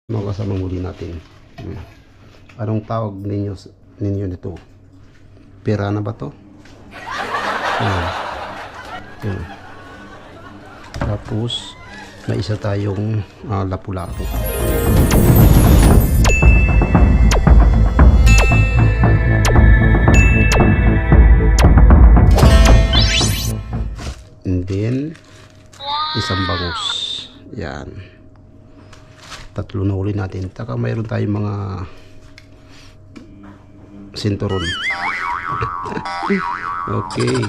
Mga kasamang huli natin. Anong tawag ninyo nito? Pera na ba to? Yan. Tapos may isa tayong lapu-lapu. And then isang bangus. Yan. Tatlo na uli natin. Taka mayroon tayong mga sinturon. Okay.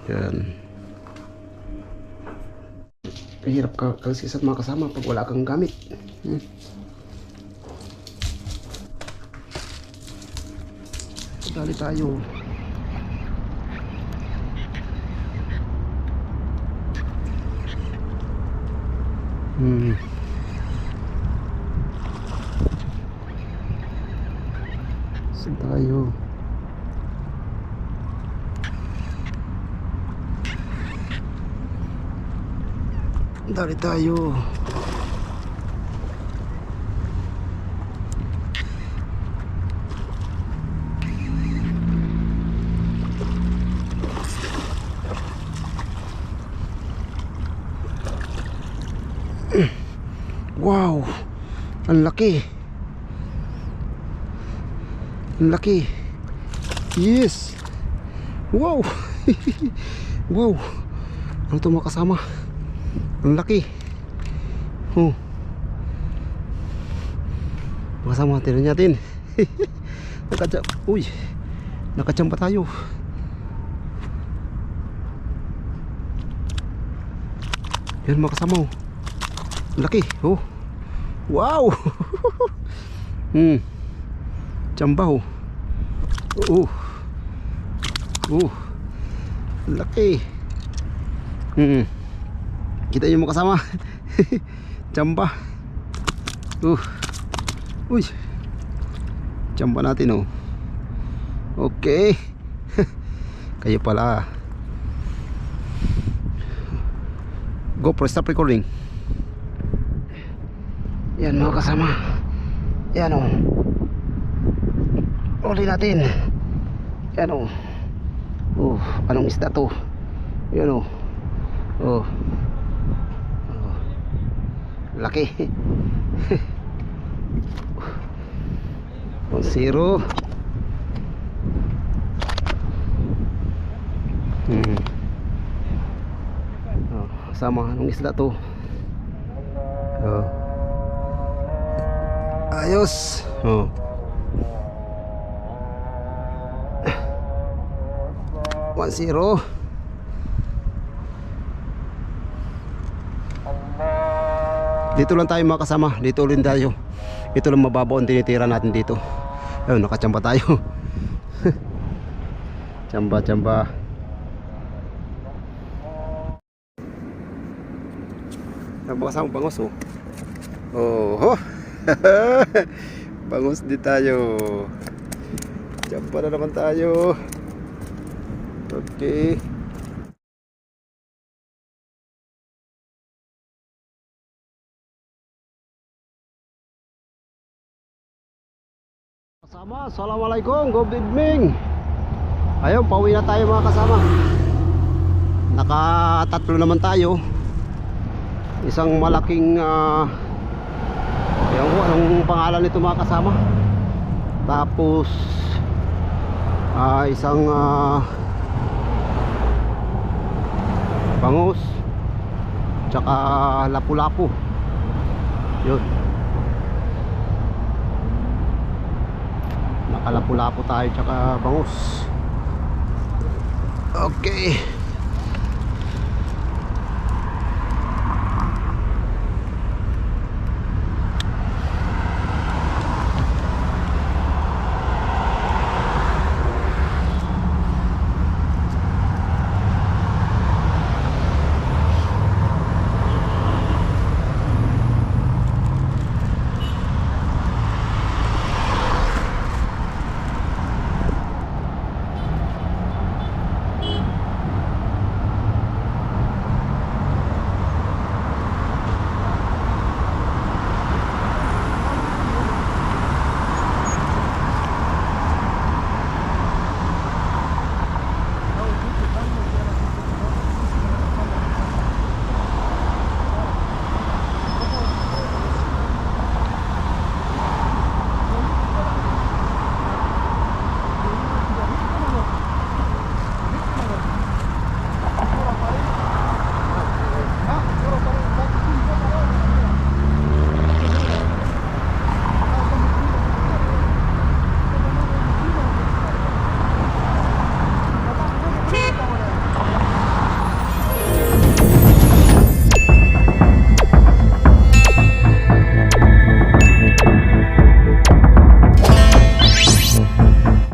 Yan. Hirap ka kasi sa mga kasama pag wala kang gamit. Dali tayo. Saan tayo? Dali tayo. Wow, ang laki. Ang laki. Yes. Wow. Wow. Ano ito mga kasama? Ang laki. Mga kasama, tingnan natin. Uy, nakachamba tayo. Yan mga kasama. Ang laki. Wow. Chamba. Laki. Kita nyo mga kasama. Chamba. Uy. Chamba natin Okay. Kayo pala. GoPro, stop recording. Yan mga kasama. Yan uli natin. Yan anong isda to? Yan laki. 0. Sama anong isda to? Ayos. 1-0. Dito lang tayo mga kasama. Dito ulit tayo. Ito lang mababaw ang tinitira natin dito. Ayun, nakachamba tayo. Chamba. Mga kasama, bangus bangus di tayo. Chamba na naman tayo. Okay. Kasama, assalamualaikum, good evening. Ayun, pauwi na tayo mga kasama. Nakatatlo naman tayo. Isang malaking anong pangalan nito mga kasama. Tapos isang bangus, tsaka lapu-lapu. Yun, nakalapu-lapu tayo tsaka bangus. Okay.